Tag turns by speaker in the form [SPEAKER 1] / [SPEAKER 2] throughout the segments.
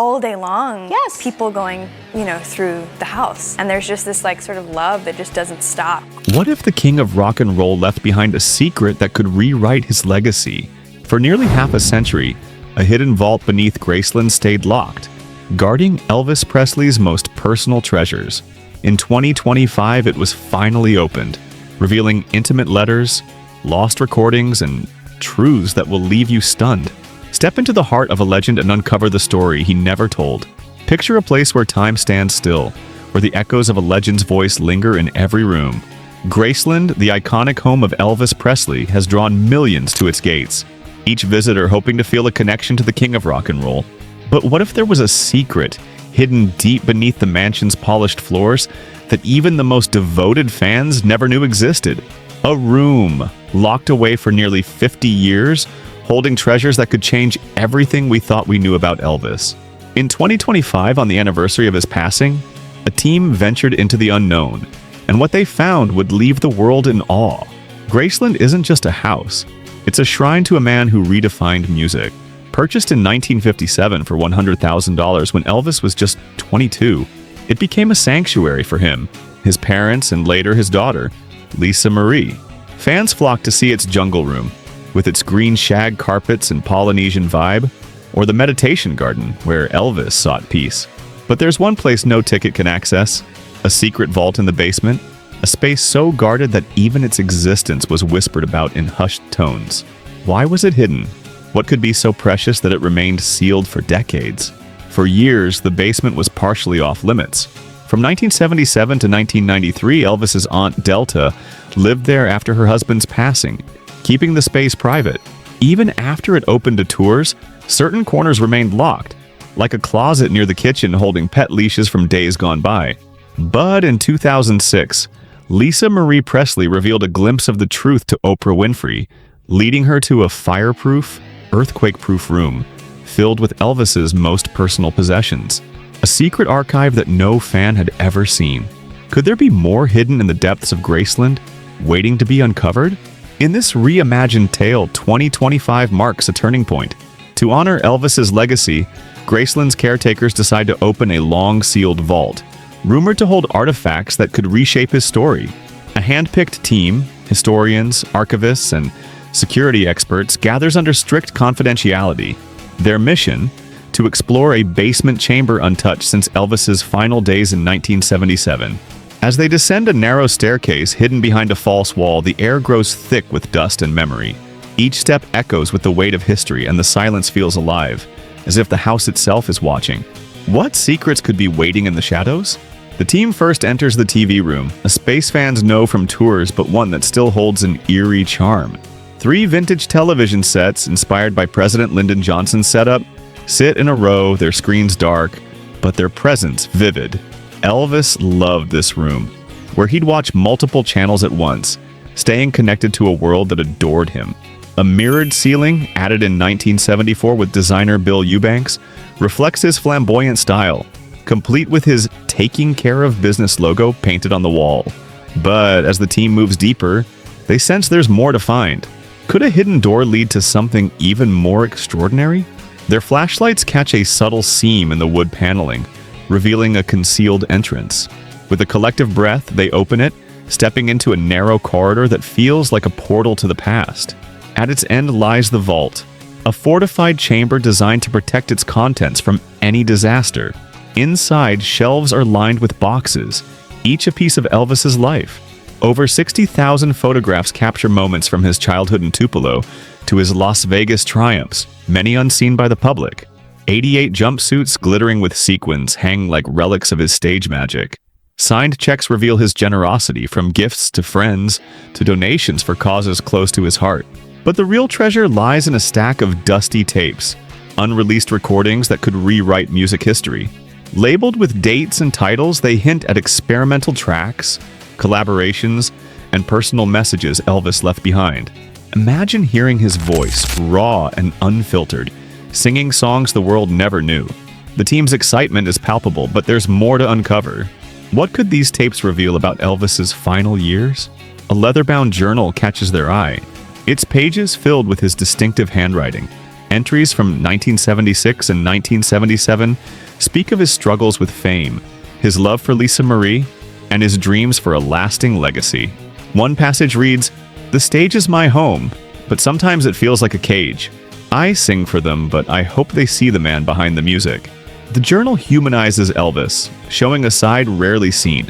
[SPEAKER 1] all day long.
[SPEAKER 2] Yes.
[SPEAKER 1] People going, through the house. And there's just this like sort of love that just doesn't stop.
[SPEAKER 3] What if the king of rock and roll left behind a secret that could rewrite his legacy? For nearly half a century, a hidden vault beneath Graceland stayed locked, guarding Elvis Presley's most personal treasures. In 2025, it was finally opened, revealing intimate letters, lost recordings, and truths that will leave you stunned. Step into the heart of a legend and uncover the story he never told. Picture a place where time stands still, where the echoes of a legend's voice linger in every room. Graceland, the iconic home of Elvis Presley, has drawn millions to its gates, each visitor hoping to feel a connection to the king of rock and roll. But what if there was a secret hidden deep beneath the mansion's polished floors that even the most devoted fans never knew existed? A room locked away for nearly 50 years, holding treasures that could change everything we thought we knew about Elvis. In 2025, on the anniversary of his passing, a team ventured into the unknown, and what they found would leave the world in awe. Graceland isn't just a house, it's a shrine to a man who redefined music. Purchased in 1957 for $100,000 when Elvis was just 22, it became a sanctuary for him, his parents, and later his daughter, Lisa Marie. Fans flocked to see its jungle room, with its green shag carpets and Polynesian vibe, or the meditation garden where Elvis sought peace. But there's one place no ticket can access, a secret vault in the basement, a space so guarded that even its existence was whispered about in hushed tones. Why was it hidden? What could be so precious that it remained sealed for decades? For years, the basement was partially off limits. From 1977 to 1993, Elvis's aunt Delta lived there after her husband's passing, keeping the space private. Even after it opened to tours, certain corners remained locked, like a closet near the kitchen holding pet leashes from days gone by. But in 2006, Lisa Marie Presley revealed a glimpse of the truth to Oprah Winfrey, leading her to a fireproof, earthquake-proof room filled with Elvis's most personal possessions, a secret archive that no fan had ever seen. Could there be more hidden in the depths of Graceland, waiting to be uncovered? In this reimagined tale, 2025 marks a turning point. To honor Elvis's legacy, Graceland's caretakers decide to open a long-sealed vault, rumored to hold artifacts that could reshape his story. A hand-picked team, historians, archivists, and security experts, gathers under strict confidentiality. Their mission? To explore a basement chamber untouched since Elvis's final days in 1977. As they descend a narrow staircase hidden behind a false wall, the air grows thick with dust and memory. Each step echoes with the weight of history, and the silence feels alive, as if the house itself is watching. What secrets could be waiting in the shadows? The team first enters the TV room, a space fans know from tours, but one that still holds an eerie charm. 3 vintage television sets, inspired by President Lyndon Johnson's setup, sit in a row, their screens dark, but their presence vivid. Elvis loved this room, where he'd watch multiple channels at once, staying connected to a world that adored him. A mirrored ceiling, added in 1974 with designer Bill Eubanks, reflects his flamboyant style, complete with his "Taking Care of Business" logo painted on the wall. But as the team moves deeper, they sense there's more to find. Could a hidden door lead to something even more extraordinary? Their flashlights catch a subtle seam in the wood paneling, revealing a concealed entrance. With a collective breath, they open it, stepping into a narrow corridor that feels like a portal to the past. At its end lies the vault, a fortified chamber designed to protect its contents from any disaster. Inside, shelves are lined with boxes, each a piece of Elvis's life. Over 60,000 photographs capture moments from his childhood in Tupelo to his Las Vegas triumphs, many unseen by the public. 88 jumpsuits glittering with sequins hang like relics of his stage magic. Signed checks reveal his generosity, from gifts to friends to donations for causes close to his heart. But the real treasure lies in a stack of dusty tapes, unreleased recordings that could rewrite music history. Labeled with dates and titles, they hint at experimental tracks, collaborations, and personal messages Elvis left behind. Imagine hearing his voice, raw and unfiltered, singing songs the world never knew. The team's excitement is palpable, but there's more to uncover. What could these tapes reveal about Elvis's final years? A leather-bound journal catches their eye, its pages filled with his distinctive handwriting. Entries from 1976 and 1977 speak of his struggles with fame, his love for Lisa Marie, and his dreams for a lasting legacy. One passage reads, "The stage is my home, but sometimes it feels like a cage. I sing for them, but I hope they see the man behind the music." The journal humanizes Elvis, showing a side rarely seen,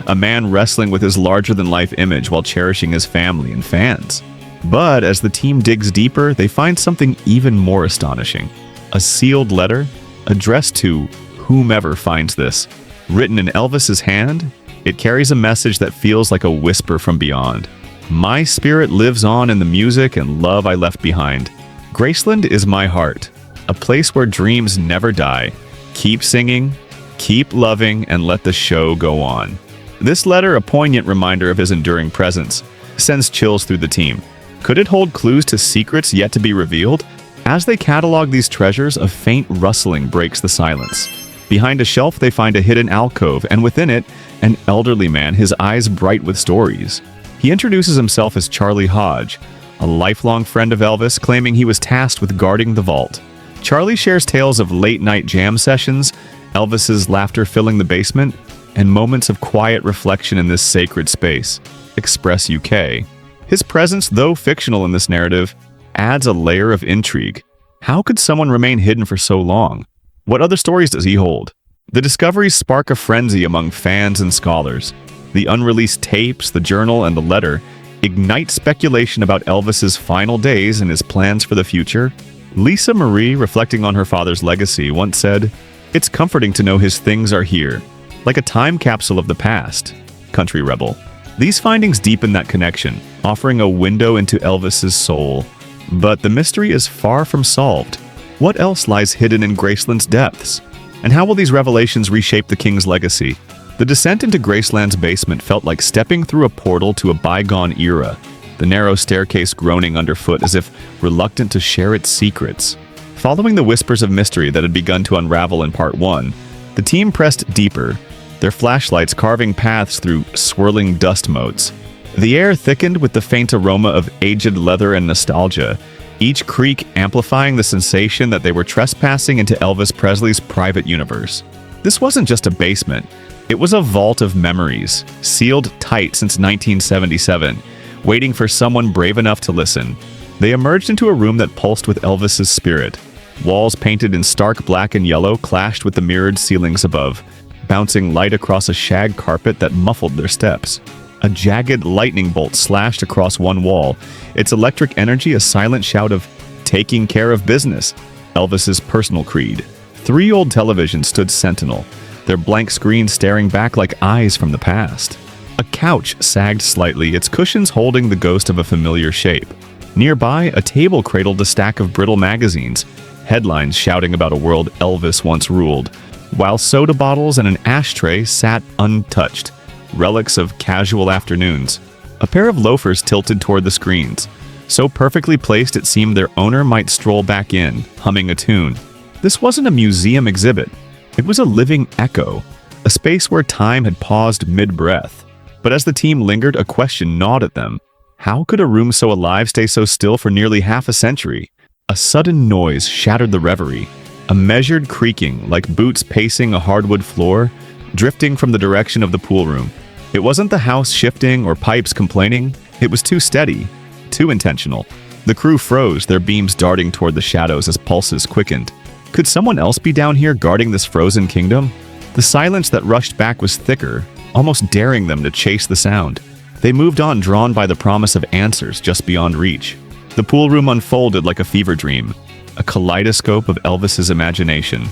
[SPEAKER 3] a man wrestling with his larger-than-life image while cherishing his family and fans. But as the team digs deeper, they find something even more astonishing. A sealed letter, addressed to whomever finds this. Written in Elvis's hand, it carries a message that feels like a whisper from beyond. "My spirit lives on in the music and love I left behind. Graceland is my heart, a place where dreams never die. Keep singing, keep loving, and let the show go on." This letter, a poignant reminder of his enduring presence, sends chills through the team. Could it hold clues to secrets yet to be revealed? As they catalog these treasures, a faint rustling breaks the silence. Behind a shelf, they find a hidden alcove, and within it, an elderly man, his eyes bright with stories. He introduces himself as Charlie Hodge, a lifelong friend of Elvis, claiming he was tasked with guarding the vault. Charlie shares tales of late-night jam sessions, Elvis's laughter filling the basement, and moments of quiet reflection in this sacred space. Express UK. His presence, though fictional in this narrative, adds a layer of intrigue. How could someone remain hidden for so long? What other stories does he hold? The discoveries spark a frenzy among fans and scholars. The unreleased tapes, the journal, and the letter ignite speculation about Elvis's final days and his plans for the future. Lisa Marie, reflecting on her father's legacy, once said, "It's comforting to know his things are here, like a time capsule of the past." Country Rebel. These findings deepen that connection, offering a window into Elvis's soul. But the mystery is far from solved. What else lies hidden in Graceland's depths? And how will these revelations reshape the king's legacy? The descent into Graceland's basement felt like stepping through a portal to a bygone era, the narrow staircase groaning underfoot as if reluctant to share its secrets. Following the whispers of mystery that had begun to unravel in Part 1, the team pressed deeper, their flashlights carving paths through swirling dust motes. The air thickened with the faint aroma of aged leather and nostalgia, each creak amplifying the sensation that they were trespassing into Elvis Presley's private universe. This wasn't just a basement. It was a vault of memories, sealed tight since 1977, waiting for someone brave enough to listen. They emerged into a room that pulsed with Elvis's spirit. Walls painted in stark black and yellow clashed with the mirrored ceilings above, bouncing light across a shag carpet that muffled their steps. A jagged lightning bolt slashed across one wall, its electric energy a silent shout of "taking care of business," Elvis's personal creed. 3 old televisions stood sentinel, their blank screens staring back like eyes from the past. A couch sagged slightly, its cushions holding the ghost of a familiar shape. Nearby, a table cradled a stack of brittle magazines, headlines shouting about a world Elvis once ruled, while soda bottles and an ashtray sat untouched, relics of casual afternoons. A pair of loafers tilted toward the screens, so perfectly placed it seemed their owner might stroll back in, humming a tune. This wasn't a museum exhibit. It was a living echo, a space where time had paused mid-breath. But as the team lingered, a question gnawed at them. How could a room so alive stay so still for nearly half a century? A sudden noise shattered the reverie, a measured creaking like boots pacing a hardwood floor, drifting from the direction of the pool room. It wasn't the house shifting or pipes complaining. It was too steady, too intentional. The crew froze, their beams darting toward the shadows as pulses quickened. Could someone else be down here guarding this frozen kingdom? The silence that rushed back was thicker, almost daring them to chase the sound. They moved on, drawn by the promise of answers just beyond reach. The pool room unfolded like a fever dream, a kaleidoscope of Elvis's imagination.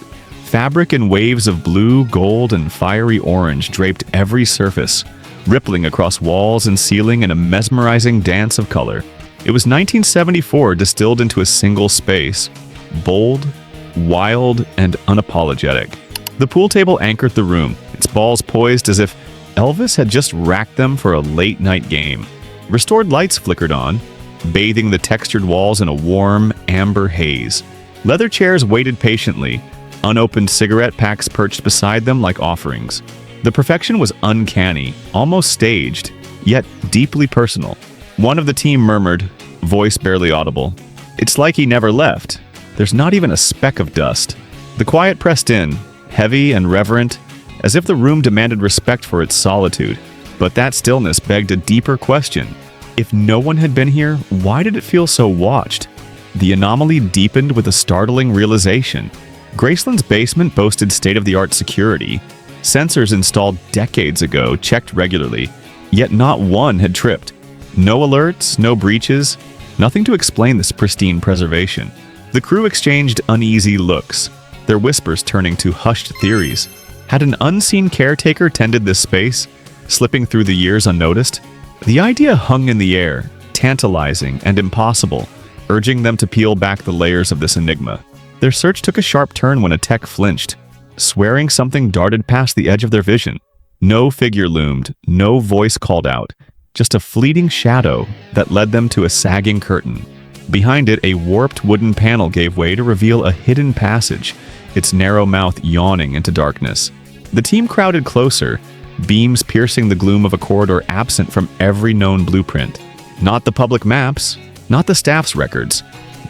[SPEAKER 3] Fabric in waves of blue, gold, and fiery orange draped every surface, rippling across walls and ceiling in a mesmerizing dance of color. It was 1974 distilled into a single space, bold, wild, and unapologetic. The pool table anchored the room, its balls poised as if Elvis had just racked them for a late-night game. Restored lights flickered on, bathing the textured walls in a warm, amber haze. Leather chairs waited patiently, unopened cigarette packs perched beside them like offerings. The perfection was uncanny, almost staged, yet deeply personal. One of the team murmured, voice barely audible, "It's like he never left." There's not even a speck of dust. The quiet pressed in, heavy and reverent, as if the room demanded respect for its solitude. But that stillness begged a deeper question. If no one had been here, why did it feel so watched? The anomaly deepened with a startling realization. Graceland's basement boasted state-of-the-art security. Sensors installed decades ago checked regularly, yet not one had tripped. No alerts, no breaches, nothing to explain this pristine preservation. The crew exchanged uneasy looks, their whispers turning to hushed theories. Had an unseen caretaker tended this space, slipping through the years unnoticed? The idea hung in the air, tantalizing and impossible, urging them to peel back the layers of this enigma. Their search took a sharp turn when a tech flinched, swearing something darted past the edge of their vision. No figure loomed, no voice called out, just a fleeting shadow that led them to a sagging curtain. Behind it, a warped wooden panel gave way to reveal a hidden passage, its narrow mouth yawning into darkness. The team crowded closer, beams piercing the gloom of a corridor absent from every known blueprint. Not the public maps, not the staff's records.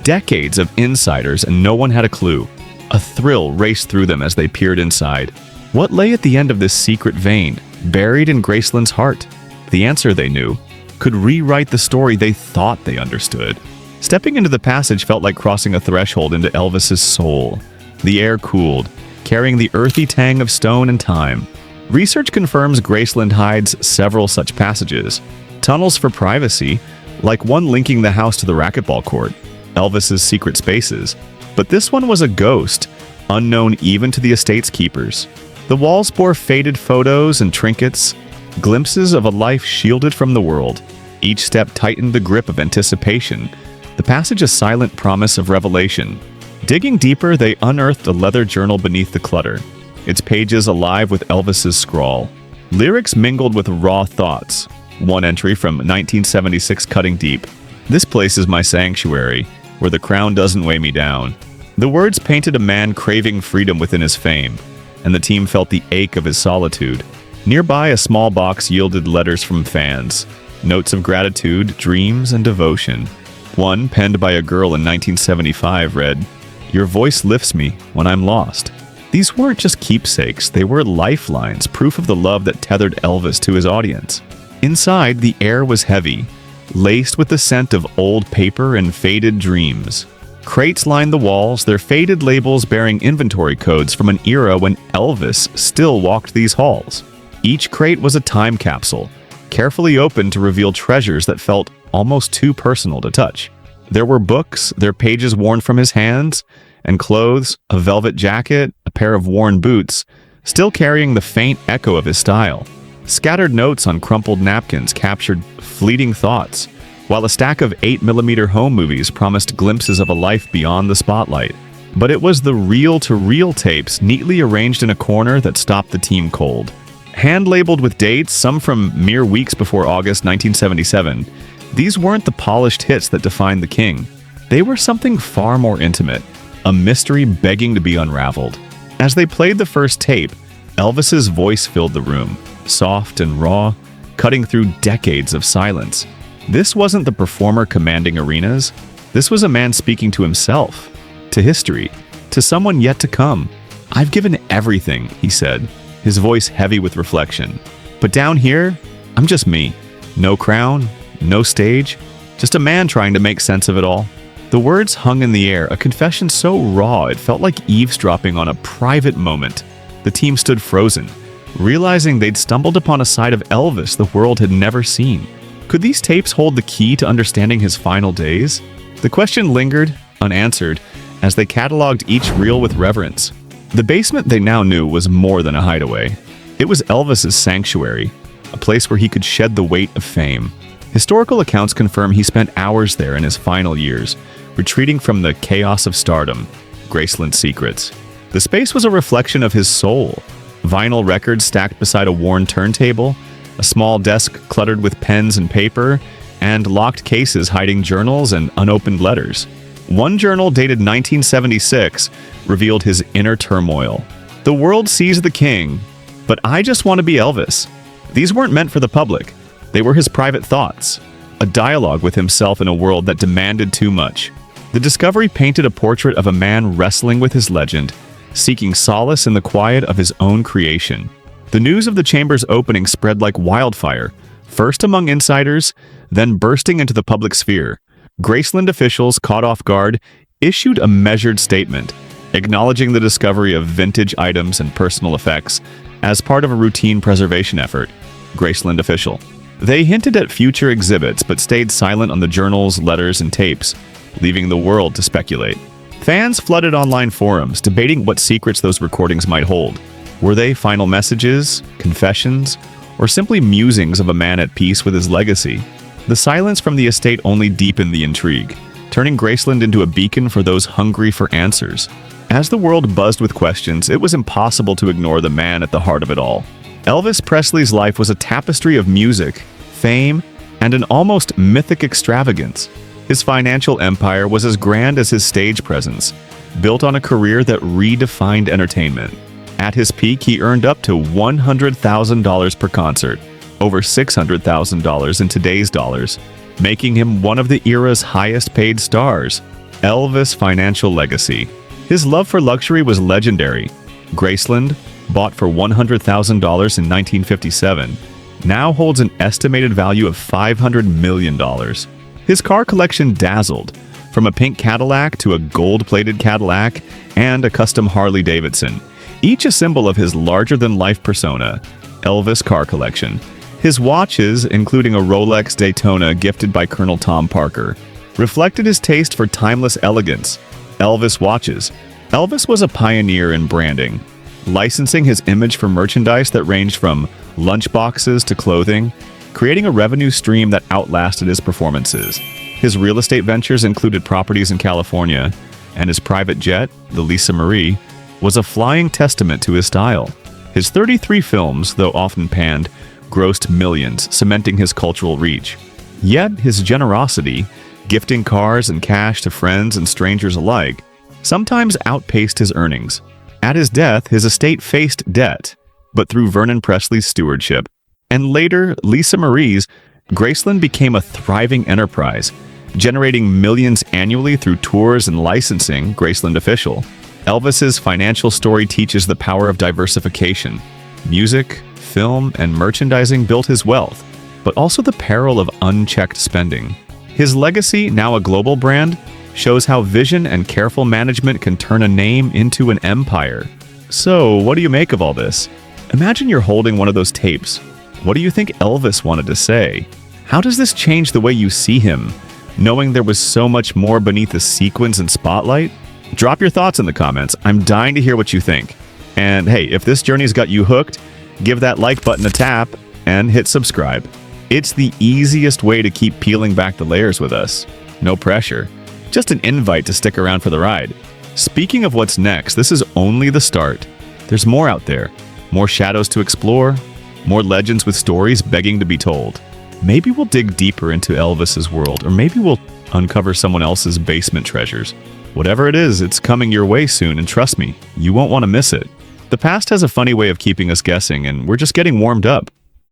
[SPEAKER 3] Decades of insiders and no one had a clue. A thrill raced through them as they peered inside. What lay at the end of this secret vein, buried in Graceland's heart? The answer they knew could rewrite the story they thought they understood. Stepping into the passage felt like crossing a threshold into Elvis's soul. The air cooled, carrying the earthy tang of stone and time. Research confirms Graceland hides several such passages. Tunnels for privacy, like one linking the house to the racquetball court, Elvis's secret spaces. But this one was a ghost, unknown even to the estate's keepers. The walls bore faded photos and trinkets, glimpses of a life shielded from the world. Each step tightened the grip of anticipation, the passage a silent promise of revelation. Digging deeper, they unearthed a leather journal beneath the clutter, its pages alive with Elvis's scrawl. Lyrics mingled with raw thoughts. One entry from 1976 cutting deep. "This place is my sanctuary, where the crown doesn't weigh me down." The words painted a man craving freedom within his fame, and the team felt the ache of his solitude. Nearby, a small box yielded letters from fans, notes of gratitude, dreams, and devotion. One, penned by a girl in 1975, read, "Your voice lifts me when I'm lost." These weren't just keepsakes, they were lifelines, proof of the love that tethered Elvis to his audience. Inside, the air was heavy, laced with the scent of old paper and faded dreams. Crates lined the walls, their faded labels bearing inventory codes from an era when Elvis still walked these halls. Each crate was a time capsule, carefully opened to reveal treasures that felt almost too personal to touch. There were books, their pages worn from his hands, and clothes, a velvet jacket, a pair of worn boots, still carrying the faint echo of his style. Scattered notes on crumpled napkins captured fleeting thoughts, while a stack of 8mm home movies promised glimpses of a life beyond the spotlight. But it was the reel-to-reel tapes neatly arranged in a corner that stopped the team cold. Hand-labeled with dates, some from mere weeks before August 1977, these weren't the polished hits that defined the king. They were something far more intimate, a mystery begging to be unraveled. As they played the first tape, Elvis's voice filled the room, soft and raw, cutting through decades of silence. This wasn't the performer commanding arenas. This was a man speaking to himself, to history, to someone yet to come. "I've given everything," he said, his voice heavy with reflection. "But down here, I'm just me. No crown, no stage, just a man trying to make sense of it all." The words hung in the air, a confession so raw it felt like eavesdropping on a private moment. The team stood frozen, realizing they'd stumbled upon a side of Elvis the world had never seen. Could these tapes hold the key to understanding his final days? The question lingered, unanswered, as they cataloged each reel with reverence. The basement, they now knew, was more than a hideaway. It was Elvis's sanctuary, a place where he could shed the weight of fame. Historical accounts confirm he spent hours there in his final years, retreating from the chaos of stardom, Graceland secrets. The space was a reflection of his soul. Vinyl records stacked beside a worn turntable, a small desk cluttered with pens and paper, and locked cases hiding journals and unopened letters. One journal dated 1976 revealed his inner turmoil. "The world sees the king, but I just want to be Elvis." These weren't meant for the public. They were his private thoughts, a dialogue with himself in a world that demanded too much. The discovery painted a portrait of a man wrestling with his legend, seeking solace in the quiet of his own creation. The news of the chamber's opening spread like wildfire, first among insiders, then bursting into the public sphere. Graceland officials, caught off guard, issued a measured statement, acknowledging the discovery of vintage items and personal effects as part of a routine preservation effort. Graceland official. They hinted at future exhibits but stayed silent on the journals, letters, and tapes, leaving the world to speculate. Fans flooded online forums, debating what secrets those recordings might hold. Were they final messages, confessions, or simply musings of a man at peace with his legacy? The silence from the estate only deepened the intrigue, turning Graceland into a beacon for those hungry for answers. As the world buzzed with questions, it was impossible to ignore the man at the heart of it all. Elvis Presley's life was a tapestry of music, fame, and an almost mythic extravagance. His financial empire was as grand as his stage presence, built on a career that redefined entertainment. At his peak, he earned up to $100,000 per concert, over $600,000 in today's dollars, making him one of the era's highest-paid stars. Elvis' financial legacy. His love for luxury was legendary. Graceland, bought for $100,000 in 1957, now holds an estimated value of $500 million. His car collection dazzled, from a pink Cadillac to a gold-plated Cadillac and a custom Harley-Davidson, each a symbol of his larger-than-life persona, Elvis car collection. His watches, including a Rolex Daytona gifted by Colonel Tom Parker, reflected his taste for timeless elegance. Elvis watches. Elvis was a pioneer in branding, licensing his image for merchandise that ranged from lunchboxes to clothing, creating a revenue stream that outlasted his performances. His real estate ventures included properties in California, and his private jet, the Lisa Marie, was a flying testament to his style. His 33 films, though often panned, grossed millions, cementing his cultural reach. Yet his generosity, gifting cars and cash to friends and strangers alike, sometimes outpaced his earnings. At his death, his estate faced debt, but through Vernon Presley's stewardship, and later Lisa Marie's, Graceland became a thriving enterprise, generating millions annually through tours and licensing. Graceland official. Elvis's financial story teaches the power of diversification. Music, film, and merchandising built his wealth, but also the peril of unchecked spending. His legacy, now a global brand, shows how vision and careful management can turn a name into an empire. So, what do you make of all this? Imagine you're holding one of those tapes. What do you think Elvis wanted to say? How does this change the way you see him, knowing there was so much more beneath the sequins and spotlight? Drop your thoughts in the comments. I'm dying to hear what you think. And hey, if this journey's got you hooked, give that like button a tap and hit subscribe. It's the easiest way to keep peeling back the layers with us. No pressure. Just an invite to stick around for the ride. Speaking of what's next, this is only the start. There's more out there. More shadows to explore. More legends with stories begging to be told. Maybe we'll dig deeper into Elvis's world, or maybe we'll uncover someone else's basement treasures. Whatever it is, it's coming your way soon, and trust me, you won't want to miss it. The past has a funny way of keeping us guessing, and we're just getting warmed up.